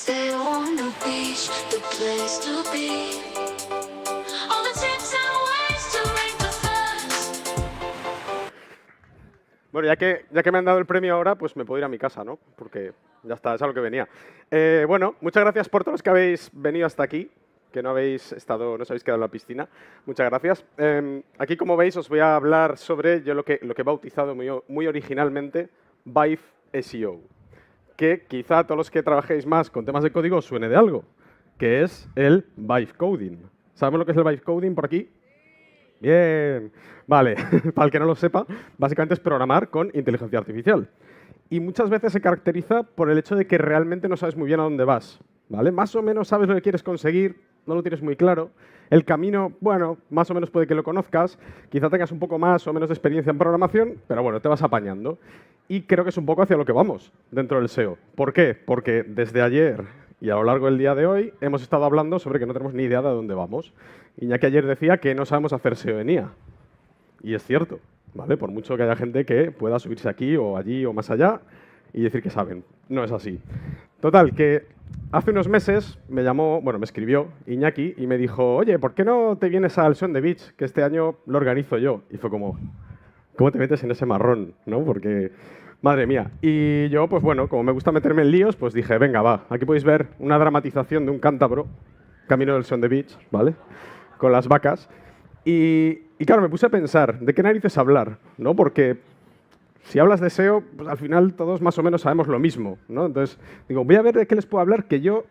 Stay on the beach, the place to be. All the tips and ways to make the fuss. Bueno, ya que me han dado el premio ahora, pues me puedo ir a mi casa, ¿no? Porque ya está, es a lo que venía. Bueno, muchas gracias por todos los que habéis venido hasta aquí, que no os habéis quedado en la piscina. Muchas gracias. Aquí, como veis, os voy a hablar sobre lo que he bautizado muy originalmente Vibe SEO, que quizá a todos los que trabajéis más con temas de código os suene de algo, que es el Vibe Coding. ¿Sabemos lo que es el Vibe Coding por aquí? Bien, vale, para el que no lo sepa, básicamente es programar con inteligencia artificial. Y muchas veces se caracteriza por el hecho de que realmente no sabes muy bien a dónde vas, ¿vale? Más o menos sabes lo que quieres conseguir, no lo tienes muy claro. El camino, bueno, más o menos puede que lo conozcas, quizá tengas un poco más o menos de experiencia en programación, pero bueno, te vas apañando. Y creo que es un poco hacia lo que vamos dentro del SEO. ¿Por qué? Porque desde ayer y a lo largo del día de hoy hemos estado hablando sobre que no tenemos ni idea de dónde vamos. Iñaki ayer decía que no sabemos hacer SEO en IA. Y es cierto, ¿vale? Por mucho que haya gente que pueda subirse aquí o allí o más allá y decir que saben. No es así. Total, que hace unos meses me escribió Iñaki y me dijo, oye, ¿por qué no te vienes al Son the Beach? Que este año lo organizo yo. Y fue como, ¿cómo te metes en ese marrón? ¿No? Porque, madre mía. Y yo, pues bueno, como me gusta meterme en líos, pues dije, venga, va. Aquí podéis ver una dramatización de un cántabro, camino del Son the Beach, ¿vale? Con las vacas. Y claro, me puse a pensar, ¿de qué narices hablar? ¿No? Porque si hablas de SEO, pues al final todos más o menos sabemos lo mismo, ¿no? Entonces, digo, voy a ver de qué les puedo hablar que yo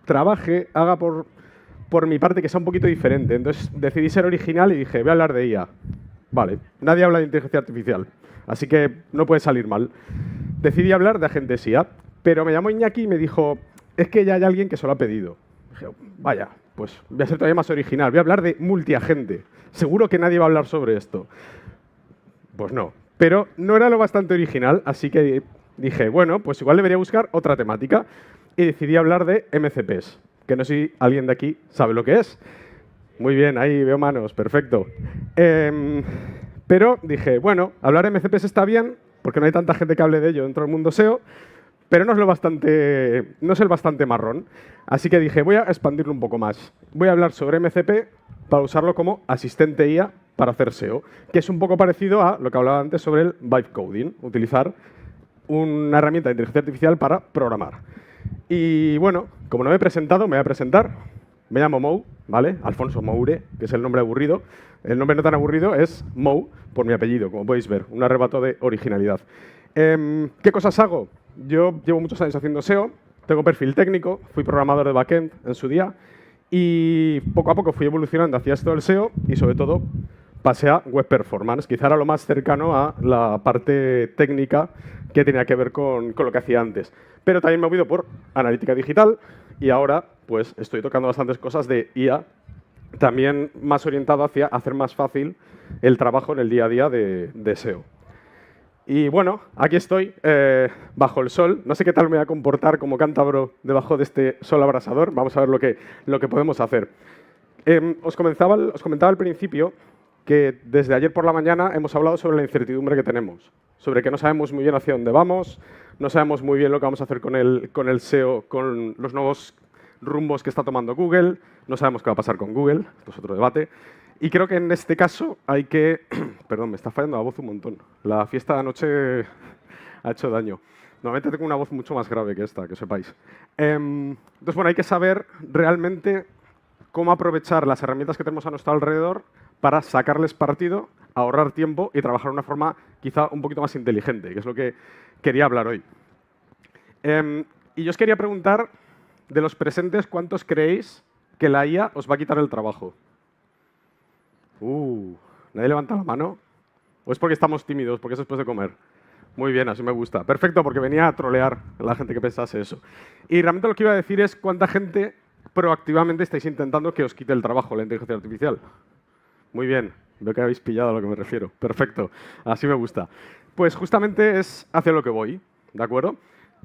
trabaje, haga por mi parte que sea un poquito diferente. Entonces decidí ser original y dije, voy a hablar de IA. Vale, nadie habla de inteligencia artificial, así que no puede salir mal. Decidí hablar de agentes IA, pero me llamó Iñaki y me dijo, es que ya hay alguien que se lo ha pedido. Dije, vaya, pues voy a ser todavía más original, voy a hablar de multiagente. Seguro que nadie va a hablar sobre esto. Pues no, pero no era lo bastante original, así que dije, bueno, pues igual debería buscar otra temática y decidí hablar de MCPs, que no sé si alguien de aquí sabe lo que es. Muy bien, ahí veo manos, perfecto. Pero dije, bueno, hablar de MCPs está bien, porque no hay tanta gente que hable de ello dentro del mundo SEO, pero no es el bastante marrón. Así que dije, voy a expandirlo un poco más. Voy a hablar sobre MCP para usarlo como asistente IA para hacer SEO, que es un poco parecido a lo que hablaba antes sobre el Vibe Coding, utilizar una herramienta de inteligencia artificial para programar. Y bueno, como no me he presentado, me voy a presentar. Me llamo Mou, ¿vale? Alfonso Moure, que es el nombre aburrido. El nombre no tan aburrido es Mou, por mi apellido, como podéis ver. Un arrebato de originalidad. ¿Qué cosas hago? Yo llevo muchos años haciendo SEO, tengo perfil técnico, fui programador de backend en su día y poco a poco fui evolucionando hacia esto del SEO y sobre todo pasé a web performance. Quizá era lo más cercano a la parte técnica que tenía que ver con lo que hacía antes. Pero también me he movido por analítica digital y ahora pues estoy tocando bastantes cosas de IA, también más orientado hacia hacer más fácil el trabajo en el día a día de SEO. Y bueno, aquí estoy, bajo el sol. No sé qué tal me voy a comportar como cántabro debajo de este sol abrasador. Vamos a ver lo que podemos hacer. Os comentaba al principio que desde ayer por la mañana hemos hablado sobre la incertidumbre que tenemos, sobre que no sabemos muy bien hacia dónde vamos, no sabemos muy bien lo que vamos a hacer con el SEO, con los nuevos rumbos que está tomando Google, no sabemos qué va a pasar con Google, esto es otro debate. Y creo que en este caso hay que... Perdón, me está fallando la voz un montón. La fiesta de anoche ha hecho daño. Normalmente tengo una voz mucho más grave que esta, que sepáis. Entonces, bueno, hay que saber realmente cómo aprovechar las herramientas que tenemos a nuestro alrededor para sacarles partido, ahorrar tiempo y trabajar de una forma quizá un poquito más inteligente, que es lo que quería hablar hoy. Y yo os quería preguntar, de los presentes, ¿cuántos creéis que la IA os va a quitar el trabajo? ¿Nadie levanta la mano? ¿O es porque estamos tímidos, porque es después de comer? Muy bien, así me gusta. Perfecto, porque venía a trolear a la gente que pensase eso. Y realmente lo que iba a decir es cuánta gente proactivamente estáis intentando que os quite el trabajo la inteligencia artificial. Muy bien, veo que habéis pillado a lo que me refiero. Perfecto, así me gusta. Pues justamente es hacia lo que voy, ¿de acuerdo?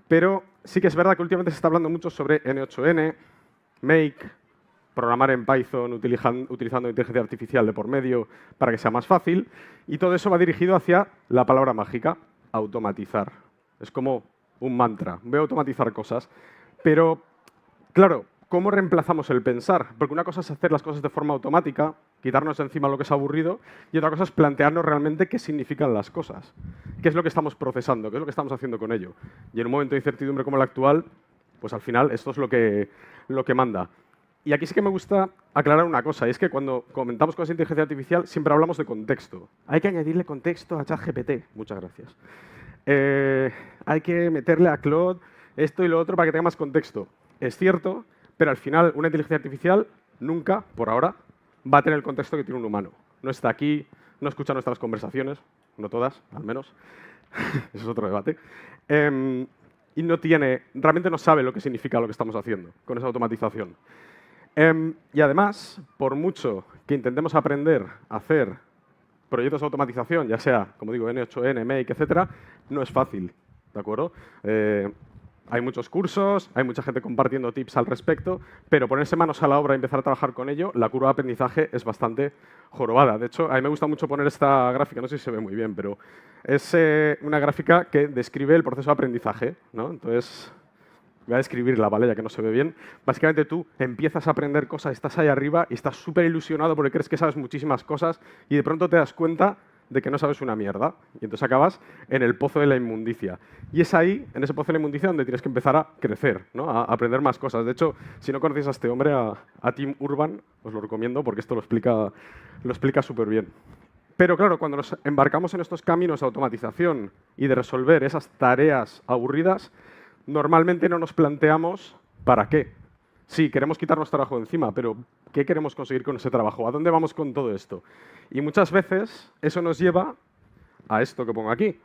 Pero sí que es verdad que últimamente se está hablando mucho sobre N8N, Make, programar en Python utilizando inteligencia artificial de por medio para que sea más fácil. Y todo eso va dirigido hacia la palabra mágica, automatizar. Es como un mantra. Voy a automatizar cosas. Pero Claro, ¿cómo reemplazamos el pensar? Porque una cosa es hacer las cosas de forma automática, quitarnos de encima lo que es aburrido, y otra cosa es plantearnos realmente qué significan las cosas, qué es lo que estamos procesando, qué es lo que estamos haciendo con ello. Y en un momento de incertidumbre como el actual, pues al final esto es lo que manda. Y aquí sí que me gusta aclarar una cosa, y es que cuando comentamos cosas de inteligencia artificial siempre hablamos de contexto. Hay que añadirle contexto a ChatGPT. Muchas gracias. Hay que meterle a Claude esto y lo otro para que tenga más contexto. Es cierto, pero al final una inteligencia artificial nunca, por ahora, va a tener el contexto que tiene un humano. No está aquí, no escucha nuestras conversaciones, no todas, al menos. Eso es otro debate. Y realmente no sabe lo que significa lo que estamos haciendo con esa automatización. Y además, por mucho que intentemos aprender a hacer proyectos de automatización, ya sea, como digo, N8N, Make, etcétera, no es fácil, ¿de acuerdo? Hay muchos cursos, hay mucha gente compartiendo tips al respecto, pero ponerse manos a la obra y empezar a trabajar con ello, la curva de aprendizaje es bastante jorobada. De hecho, a mí me gusta mucho poner esta gráfica, no sé si se ve muy bien, pero es una gráfica que describe el proceso de aprendizaje, ¿no? Entonces, voy a describirla, ¿vale? Ya que no se ve bien. Básicamente tú empiezas a aprender cosas, estás ahí arriba y estás súper ilusionado porque crees que sabes muchísimas cosas y de pronto te das cuenta de que no sabes una mierda. Y entonces acabas en el pozo de la inmundicia. Y es ahí, en ese pozo de la inmundicia, donde tienes que empezar a crecer, ¿no? A aprender más cosas. De hecho, si no conocéis a este hombre, a Tim Urban, os lo recomiendo porque esto lo explica súper bien. Pero claro, cuando nos embarcamos en estos caminos de automatización y de resolver esas tareas aburridas, normalmente no nos planteamos para qué. Sí, queremos quitarnos trabajo de encima, pero ¿qué queremos conseguir con ese trabajo? ¿A dónde vamos con todo esto? Y muchas veces eso nos lleva a esto que pongo aquí.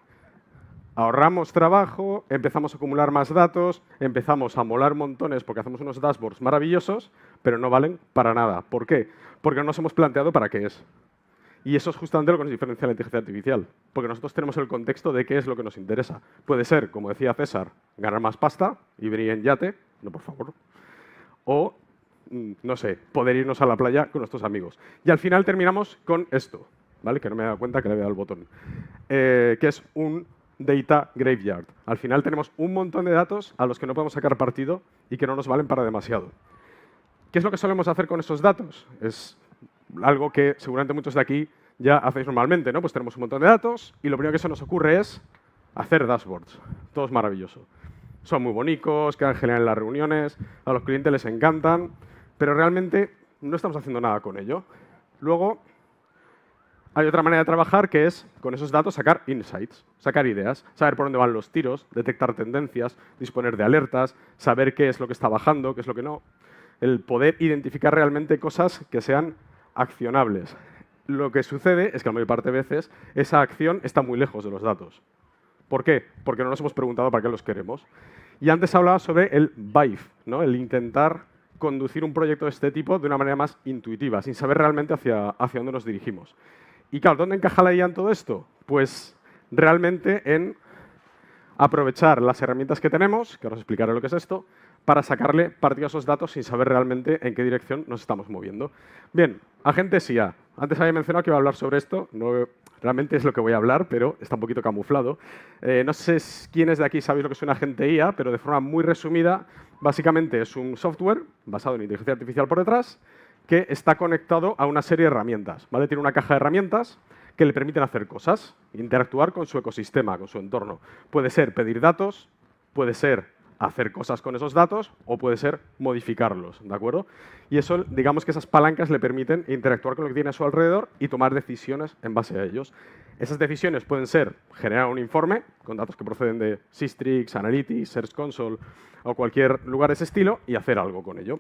Ahorramos trabajo, empezamos a acumular más datos, empezamos a molar montones porque hacemos unos dashboards maravillosos, pero no valen para nada. ¿Por qué? Porque no nos hemos planteado para qué es. Y eso es justamente lo que nos diferencia de la inteligencia artificial, porque nosotros tenemos el contexto de qué es lo que nos interesa. Puede ser, como decía César, ganar más pasta y venir en yate, no por favor, o, no sé, poder irnos a la playa con nuestros amigos. Y al final terminamos con esto, ¿vale? Que no me he dado cuenta que le había dado el botón, que es un data graveyard. Al final tenemos un montón de datos a los que no podemos sacar partido y que no nos valen para demasiado. ¿Qué es lo que solemos hacer con esos datos? Es algo que seguramente muchos de aquí ya hacéis normalmente, ¿no? Pues tenemos un montón de datos y lo primero que se nos ocurre es hacer dashboards. Todo es maravilloso. Son muy bonitos, quedan genial en las reuniones, a los clientes les encantan, pero realmente no estamos haciendo nada con ello. Luego, hay otra manera de trabajar que es, con esos datos, sacar insights, sacar ideas, saber por dónde van los tiros, detectar tendencias, disponer de alertas, saber qué es lo que está bajando, qué es lo que no. El poder identificar realmente cosas que sean accionables. Lo que sucede es que la mayor parte de veces esa acción está muy lejos de los datos. ¿Por qué? Porque no nos hemos preguntado para qué los queremos. Y antes hablaba sobre el vibe, ¿no? El intentar conducir un proyecto de este tipo de una manera más intuitiva, sin saber realmente hacia dónde nos dirigimos. Y claro, ¿dónde encaja la IA en todo esto? Pues realmente en aprovechar las herramientas que tenemos, que ahora os explicaré lo que es esto, para sacarle partido a esos datos sin saber realmente en qué dirección nos estamos moviendo. Bien, agentes IA. Antes había mencionado que iba a hablar sobre esto, no, realmente es lo que voy a hablar, pero está un poquito camuflado. No sé quiénes de aquí sabéis lo que es un agente IA, pero de forma muy resumida, básicamente es un software basado en inteligencia artificial por detrás que está conectado a una serie de herramientas, ¿vale? Tiene una caja de herramientas que le permiten hacer cosas, interactuar con su ecosistema, con su entorno. Puede ser pedir datos, puede ser hacer cosas con esos datos o puede ser modificarlos, ¿de acuerdo? Y eso, digamos que esas palancas le permiten interactuar con lo que tiene a su alrededor y tomar decisiones en base a ellos. Esas decisiones pueden ser generar un informe con datos que proceden de Systrix, Analytics, Search Console o cualquier lugar de ese estilo y hacer algo con ello.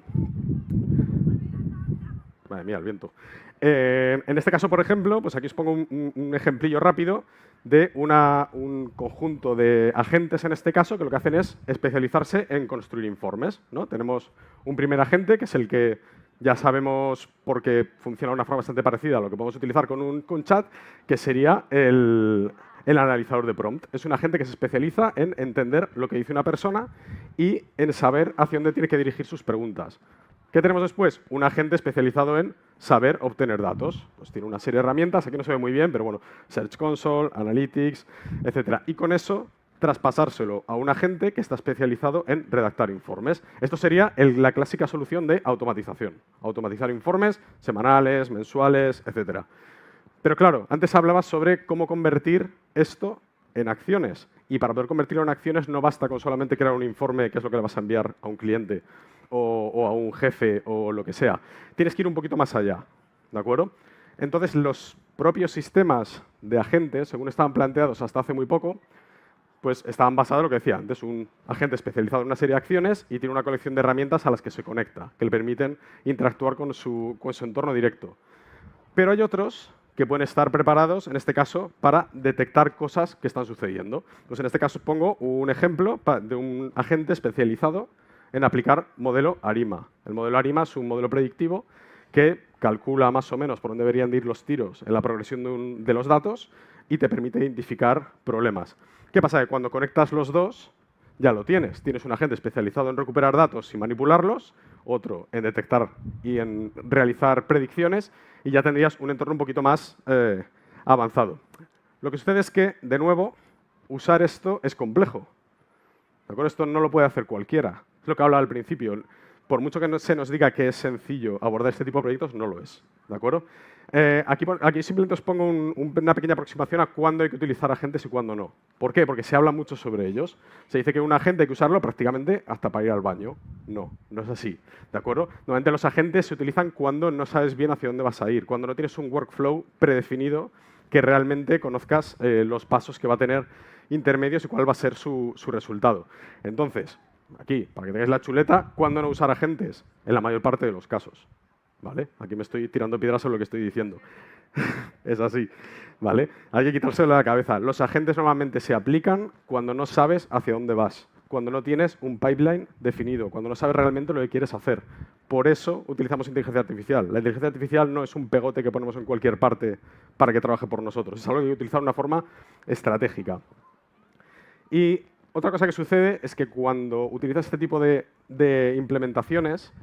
Madre mía, el viento. En este caso, por ejemplo, pues aquí os pongo un ejemplillo rápido de un conjunto de agentes, en este caso, que lo que hacen es especializarse en construir informes, ¿no? Tenemos un primer agente, que es el que ya sabemos porque funciona de una forma bastante parecida a lo que podemos utilizar con un chat, que sería el analizador de prompt. Es un agente que se especializa en entender lo que dice una persona y en saber hacia dónde tiene que dirigir sus preguntas. ¿Qué tenemos después? Un agente especializado en saber obtener datos. Pues tiene una serie de herramientas, aquí no se ve muy bien, pero bueno, Search Console, Analytics, etc. Y con eso traspasárselo a un agente que está especializado en redactar informes. Esto sería la clásica solución de automatización. Automatizar informes semanales, mensuales, etc. Pero claro, antes hablabas sobre cómo convertir esto en acciones. Y para poder convertirlo en acciones no basta con solamente crear un informe, que es lo que le vas a enviar a un cliente o a un jefe o lo que sea. Tienes que ir un poquito más allá, ¿de acuerdo? Entonces, los propios sistemas de agentes, según estaban planteados hasta hace muy poco, pues estaban basados en lo que decía antes, un agente especializado en una serie de acciones y tiene una colección de herramientas a las que se conecta, que le permiten interactuar con su entorno directo. Pero hay otros que pueden estar preparados, en este caso, para detectar cosas que están sucediendo. Pues en este caso pongo un ejemplo de un agente especializado en aplicar modelo ARIMA. El modelo ARIMA es un modelo predictivo que calcula más o menos por dónde deberían ir los tiros en la progresión de los datos y te permite identificar problemas. ¿Qué pasa? Que cuando conectas los dos, ya lo tienes. Tienes un agente especializado en recuperar datos y manipularlos, otro en detectar y en realizar predicciones, y ya tendrías un entorno un poquito más avanzado. Lo que sucede es que, de nuevo, usar esto es complejo. ¿De acuerdo? Esto no lo puede hacer cualquiera. Es lo que hablaba al principio. Por mucho que se nos diga que es sencillo abordar este tipo de proyectos, no lo es. ¿De acuerdo? Aquí simplemente os pongo una pequeña aproximación a cuándo hay que utilizar agentes y cuándo no. ¿Por qué? Porque se habla mucho sobre ellos. Se dice que un agente hay que usarlo prácticamente hasta para ir al baño. No, no es así. ¿De acuerdo? Normalmente los agentes se utilizan cuando no sabes bien hacia dónde vas a ir, cuando no tienes un workflow predefinido que realmente conozcas los pasos que va a tener intermedios y cuál va a ser su resultado. Entonces, aquí, para que tengáis la chuleta, ¿cuándo no usar agentes? En la mayor parte de los casos. ¿Vale? Aquí me estoy tirando piedras sobre lo que estoy diciendo. Es así. ¿Vale? Hay que quitárselo de la cabeza. Los agentes normalmente se aplican cuando no sabes hacia dónde vas, cuando no tienes un pipeline definido, cuando no sabes realmente lo que quieres hacer. Por eso utilizamos inteligencia artificial. La inteligencia artificial no es un pegote que ponemos en cualquier parte para que trabaje por nosotros. Es algo que hay que utilizar de una forma estratégica. Y otra cosa que sucede es que cuando utilizas este tipo de implementaciones,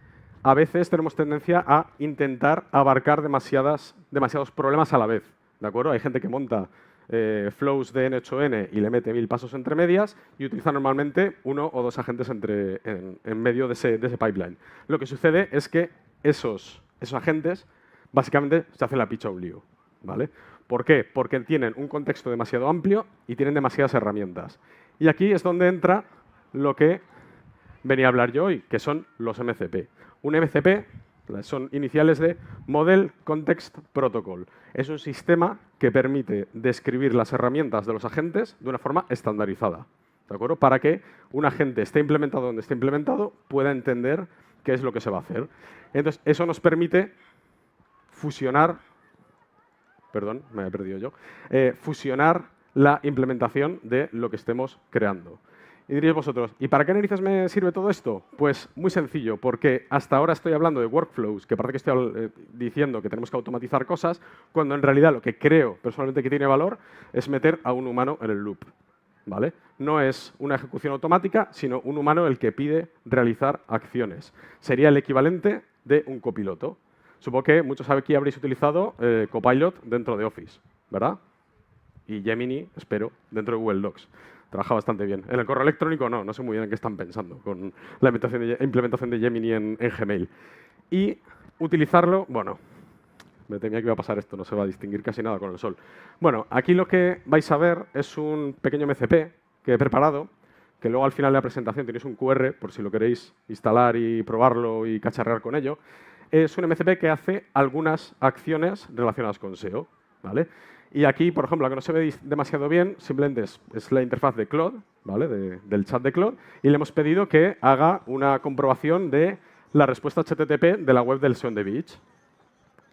a veces tenemos tendencia a intentar abarcar demasiados problemas a la vez. ¿De acuerdo? Hay gente que monta flows de N8N y le mete 1000 pasos entre medias y utiliza normalmente uno o dos agentes en medio de ese pipeline. Lo que sucede es que esos agentes básicamente se hacen la picha a un lío. ¿Vale? ¿Por qué? Porque tienen un contexto demasiado amplio y tienen demasiadas herramientas. Y aquí es donde entra lo que venía a hablar yo hoy, que son los MCP. Un MCP son iniciales de Model Context Protocol. Es un sistema que permite describir las herramientas de los agentes de una forma estandarizada, ¿de acuerdo? Para que un agente esté implementado donde esté implementado, pueda entender qué es lo que se va a hacer. Entonces, eso nos permite fusionar, perdón, me he perdido yo, fusionar la implementación de lo que estemos creando. Y diréis vosotros, ¿y para qué narices me sirve todo esto? Pues muy sencillo, porque hasta ahora estoy hablando de workflows, que parece que estoy diciendo que tenemos que automatizar cosas, cuando en realidad lo que creo personalmente que tiene valor es meter a un humano en el loop. ¿Vale? No es una ejecución automática, sino un humano el que pide realizar acciones. Sería el equivalente de un copiloto. Supongo que muchos aquí habréis utilizado Copilot dentro de Office, ¿verdad? Y Gemini, espero, dentro de Google Docs. Trabaja bastante bien. En el correo electrónico no sé muy bien en qué están pensando con la implementación de Gemini en Gmail. Y utilizarlo, bueno, me temía que iba a pasar esto, no se va a distinguir casi nada con el sol. Bueno, aquí lo que vais a ver es un pequeño MCP que he preparado, que luego al final de la presentación tenéis un QR, por si lo queréis instalar y probarlo y cacharrear con ello. Es un MCP que hace algunas acciones relacionadas con SEO, ¿vale? Y aquí, por ejemplo, la que no se ve demasiado bien, simplemente es la interfaz de Claude, ¿vale? Del chat de Claude, y le hemos pedido que haga una comprobación de la respuesta HTTP de la web del SEO on the Beach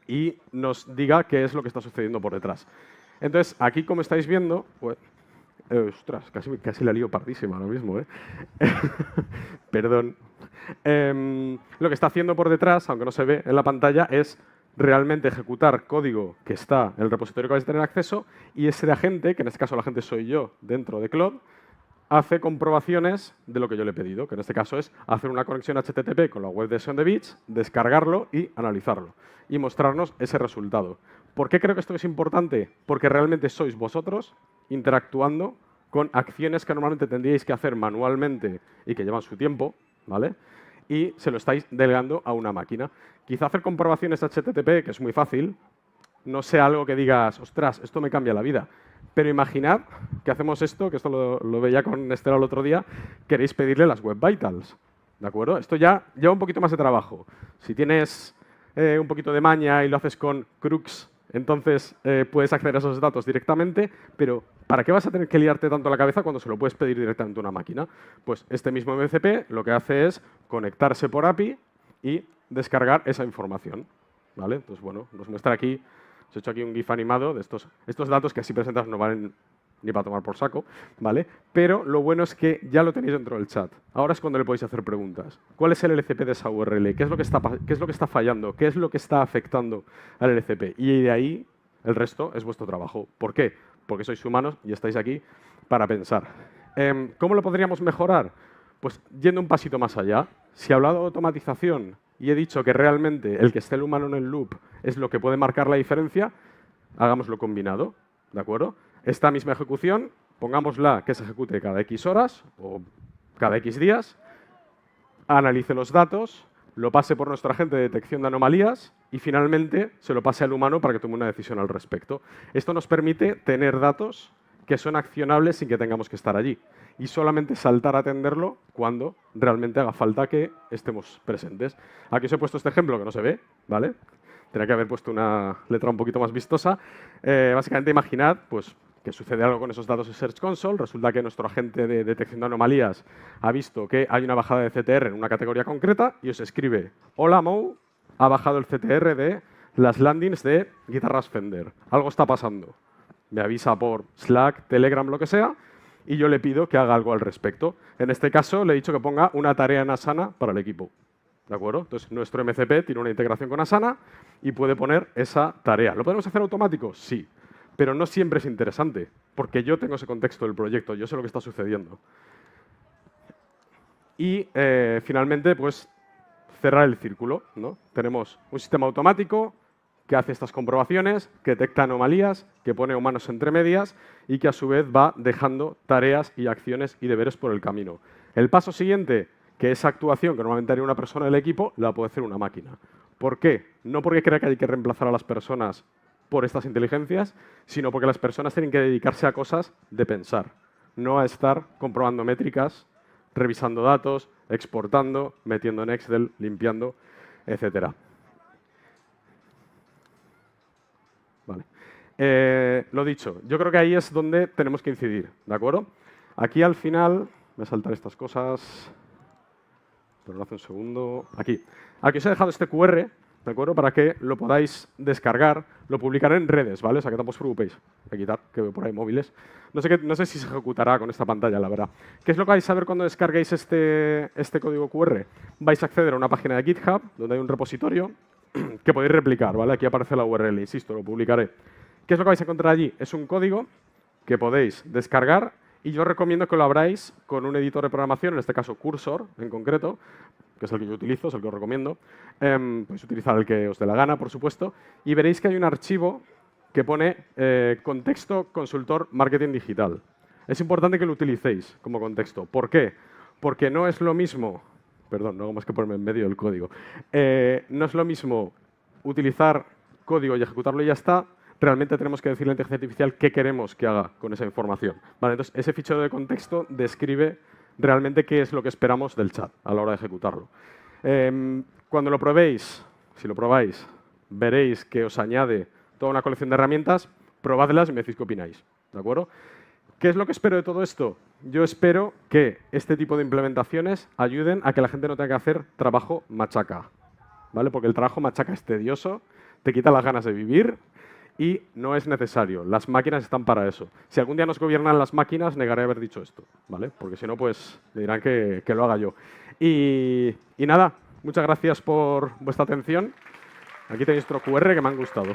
y nos diga qué es lo que está sucediendo por detrás. Entonces, aquí, como estáis viendo, pues, ostras, casi la lío pardísima ahora mismo, ¿eh? Perdón. Lo que está haciendo por detrás, aunque no se ve en la pantalla, es realmente ejecutar código que está en el repositorio que vais a tener acceso y ese agente, que en este caso el agente soy yo dentro de Claude, hace comprobaciones de lo que yo le he pedido, que en este caso es hacer una conexión HTTP con la web de SEO on the Beach, descargarlo y analizarlo y mostrarnos ese resultado. ¿Por qué creo que esto es importante? Porque realmente sois vosotros interactuando con acciones que normalmente tendríais que hacer manualmente y que llevan su tiempo, ¿vale? Y se lo estáis delegando a una máquina. Quizá hacer comprobaciones HTTP, que es muy fácil, no sea algo que digas, ostras, esto me cambia la vida. Pero imaginad que hacemos esto, que esto lo veía con Estela el otro día, queréis pedirle las Web Vitals, ¿de acuerdo? Esto ya lleva un poquito más de trabajo. Si tienes un poquito de maña y lo haces con Crux, entonces puedes acceder a esos datos directamente, pero ¿para qué vas a tener que liarte tanto la cabeza cuando se lo puedes pedir directamente a una máquina? Pues este mismo MCP lo que hace es conectarse por API y descargar esa información, ¿vale? Entonces, bueno, nos muestra aquí, os he hecho aquí un GIF animado de estos datos que así presentados no valen ni para tomar por saco, ¿vale? Pero lo bueno es que ya lo tenéis dentro del chat. Ahora es cuando le podéis hacer preguntas. ¿Cuál es el LCP de esa URL? ¿Qué es lo que está fallando? ¿Qué es lo que está afectando al LCP? Y de ahí el resto es vuestro trabajo. ¿Por qué? Porque sois humanos y estáis aquí para pensar. ¿Cómo lo podríamos mejorar? Pues yendo un pasito más allá. Si he hablado de automatización y he dicho que realmente el que esté el humano en el loop es lo que puede marcar la diferencia, hagámoslo combinado, ¿de acuerdo? Esta misma ejecución, pongámosla que se ejecute cada X horas o cada X días, analice los datos, lo pase por nuestro agente de detección de anomalías y finalmente se lo pase al humano para que tome una decisión al respecto. Esto nos permite tener datos que son accionables sin que tengamos que estar allí y solamente saltar a atenderlo cuando realmente haga falta que estemos presentes. Aquí os he puesto este ejemplo que no se ve, ¿vale? Tenía que haber puesto una letra un poquito más vistosa. Básicamente, imaginad pues, que sucede algo con esos datos de Search Console. Resulta que nuestro agente de detección de anomalías ha visto que hay una bajada de CTR en una categoría concreta y os escribe: hola Mo, ha bajado el CTR de las landings de guitarras Fender. Algo está pasando. Me avisa por Slack, Telegram, lo que sea, y yo le pido que haga algo al respecto. En este caso, le he dicho que ponga una tarea en Asana para el equipo. ¿De acuerdo? Entonces, nuestro MCP tiene una integración con Asana y puede poner esa tarea. ¿Lo podemos hacer automático? Sí. Pero no siempre es interesante, porque yo tengo ese contexto del proyecto, yo sé lo que está sucediendo. Y, finalmente, pues, cerrar el círculo, ¿no? Tenemos un sistema automático que hace estas comprobaciones, que detecta anomalías, que pone humanos entre medias y que, a su vez, va dejando tareas y acciones y deberes por el camino. El paso siguiente, que esa actuación que normalmente haría una persona del equipo, la puede hacer una máquina. ¿Por qué? No porque crea que hay que reemplazar a las personas por estas inteligencias, sino porque las personas tienen que dedicarse a cosas de pensar, no a estar comprobando métricas, revisando datos, exportando, metiendo en Excel, limpiando, etc. Vale. Lo dicho, yo creo que ahí es donde tenemos que incidir, ¿de acuerdo? Aquí al final, voy a saltar estas cosas. Pero hace un segundo. Aquí os he dejado este QR, ¿de acuerdo? Para que lo podáis descargar. Lo publicaré en redes, ¿vale? O sea, que tampoco os preocupéis. Voy a quitar, que veo por ahí móviles. No sé si se ejecutará con esta pantalla, la verdad. ¿Qué es lo que vais a ver cuando descarguéis este código QR? Vais a acceder a una página de GitHub, donde hay un repositorio que podéis replicar, ¿vale? Aquí aparece la URL, insisto, lo publicaré. ¿Qué es lo que vais a encontrar allí? Es un código que podéis descargar. Y yo recomiendo que lo abráis con un editor de programación, en este caso Cursor en concreto, que es el que yo utilizo, es el que os recomiendo. Podéis utilizar el que os dé la gana, por supuesto. Y veréis que hay un archivo que pone contexto consultor marketing digital. Es importante que lo utilicéis como contexto. ¿Por qué? Porque no es lo mismo... Perdón, no hago más que ponerme en medio del código. No es lo mismo utilizar código y ejecutarlo y ya está. Realmente tenemos que decirle a la inteligencia artificial qué queremos que haga con esa información. Vale, entonces, ese fichero de contexto describe realmente qué es lo que esperamos del chat a la hora de ejecutarlo. Cuando lo probéis, si lo probáis, veréis que os añade toda una colección de herramientas, probadlas y me decís qué opináis. ¿De acuerdo? ¿Qué es lo que espero de todo esto? Yo espero que este tipo de implementaciones ayuden a que la gente no tenga que hacer trabajo machaca. ¿Vale? Porque el trabajo machaca es tedioso, te quita las ganas de vivir. Y no es necesario. Las máquinas están para eso. Si algún día nos gobiernan las máquinas, negaré haber dicho esto, ¿vale? Porque si no, pues me dirán que lo haga yo. Y nada, muchas gracias por vuestra atención. Aquí tenéis otro QR que me han gustado.